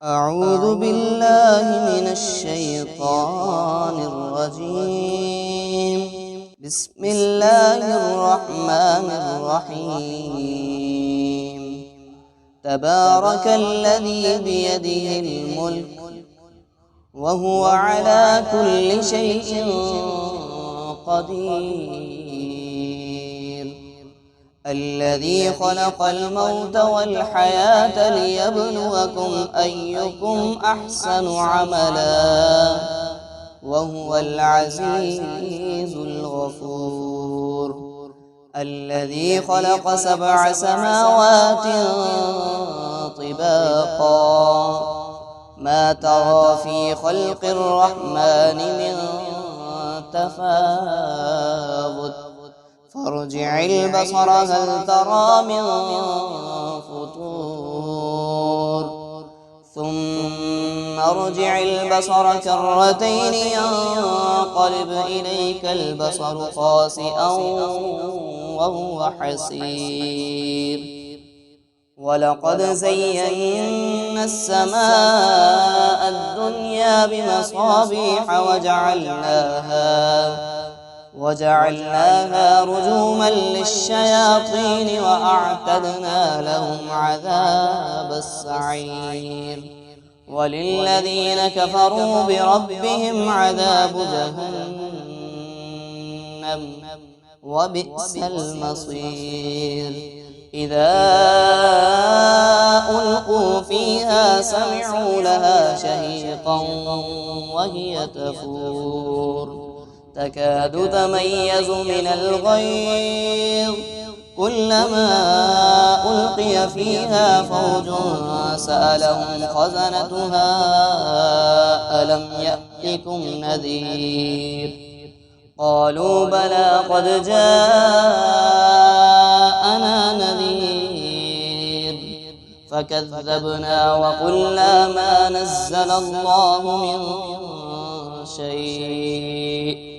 أعوذ بالله من الشيطان الرجيم. بسم الله الرحمن الرحيم. تبارك الذي بيده الملك وهو على كل شيء قدير. الذي خلق الموت والحياة ليبلوكم أيكم أحسن عملا وهو العزيز الغفور. الذي خلق 7 سماوات طباقا ما ترى في خلق الرحمن من تفاوت فارجع البصر هل ترى من فطور ثم ارجع البصر كرتين ينقلب إليك البصر خاسئا وهو حسير. ولقد زينا السماء الدنيا بمصابيح وجعلناها رجوما للشياطين وأعتدنا لهم عذاب السعير. وللذين كفروا بربهم عذاب جهنم وبئس المصير. إذا ألقوا فيها سمعوا لها شهيقا وهي تفور تكاد تميز من الغيظ كلما ألقي فيها فوج سألهم خزنتها ألم يأتكم نذير قالوا بلى قد جاءنا نذير فكذبنا وقلنا ما نزل الله من شيء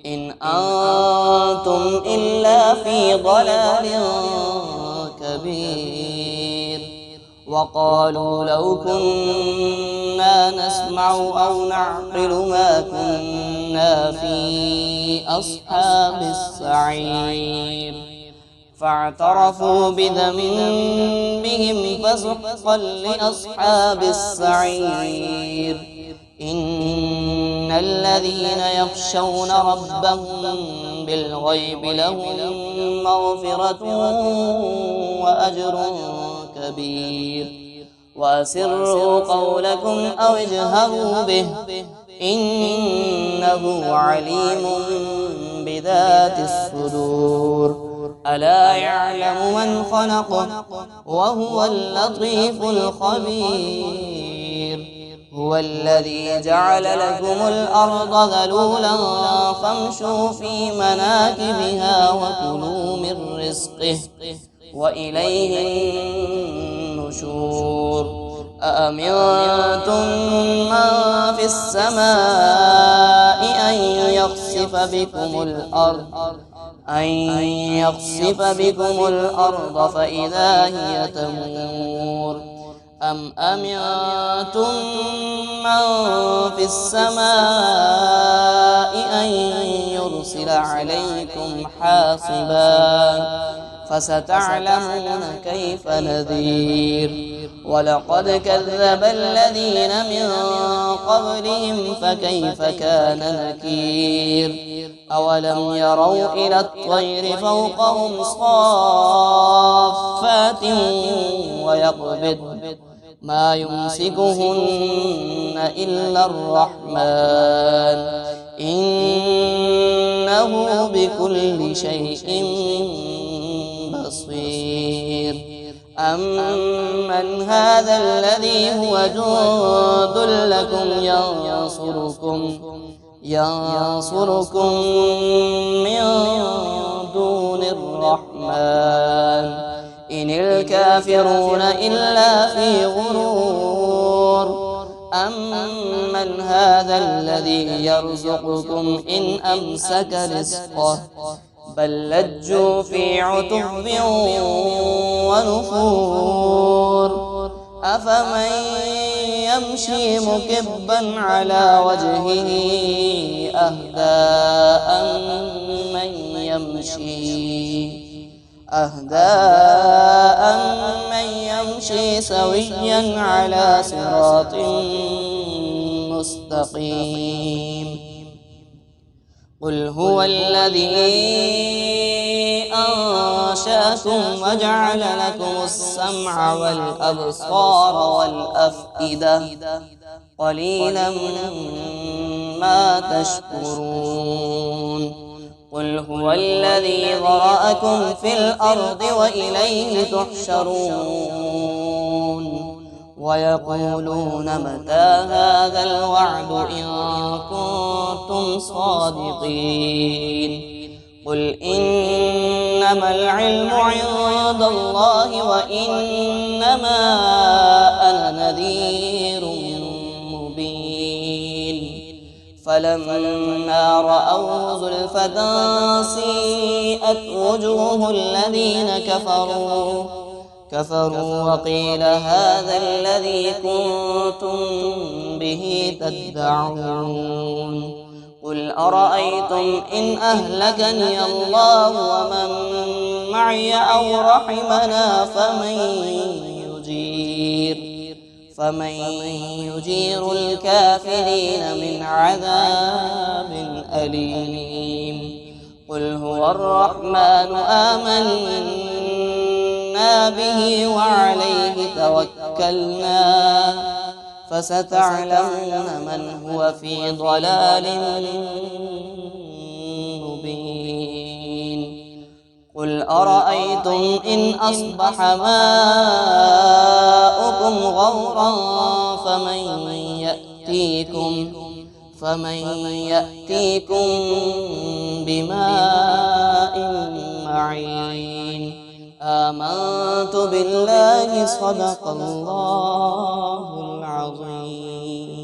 إن أنتم إلا في ضلال كبير. وقالوا لو كنا نسمع أو نعقل ما كنا في أصحاب السعير فاعترفوا بذنبهم فسحقا لأصحاب السعير. إن الذين يخشون ربهم بالغيب لهم مغفرة وأجر كبير. وأسروا قولكم أو اجهروا به إنه عليم بذات الصدور. ألا يعلم من خلق وهو اللطيف الخبير. هو الذي جعل لكم الأرض ذلولا فامشوا في مناكبها وكلوا من رزقه وإليه النشور. أأمنتم من في السماء أن يخسف بكم الأرض فإذا هي تمور أم أمنتم من في السماء أن يرسل عليكم حاصبا فستعلمون كيف نذير. ولقد كذب الذين من قبلهم فكيف كان نكير. أولم يروا إلى الطير فوقهم صافات ويقبضن ما يمسكهن إلا الرحمن إنه بكل شيء بصير. أمن هذا الذي هو جند لكم ينصركم من دون الرحمن إن الكافرون إلا في غرور. أمن هذا الذي يرزقكم إن أمسك رزقه بل لجوا في عتب ونفور. أفمن يمشي مكبا على وجهه أهداء من يمشي سويا على صراط مستقيم. قل هو الذي أنشأكم وجعل لكم السمع والأبصار والأفئدة قليلا ما تشكرون. قل هو الذي ذرأكم في الأرض وإليه تحشرون. ويقولون متى هذا الوعد إن كنتم صادقين. قل إنما العلم عند الله وإنما أنا نذير مبين. فلما رأوه زلفة سيئت وجوه الذين كفروا وقيل هذا الذي كنتم به تدعون. قل أرأيتم إن أهلكني الله ومن معي أو رحمنا فمن يجير الكافرين من عذاب أليم. قل هو الرحمن آمنا به وعليه توكلنا فستعلمون من هو في ضلال مبين. قل أرأيتم إن أصبح ماؤكم غورا فمن يأتيكم بماء معين. آمنت بالله صدق الله العظيم.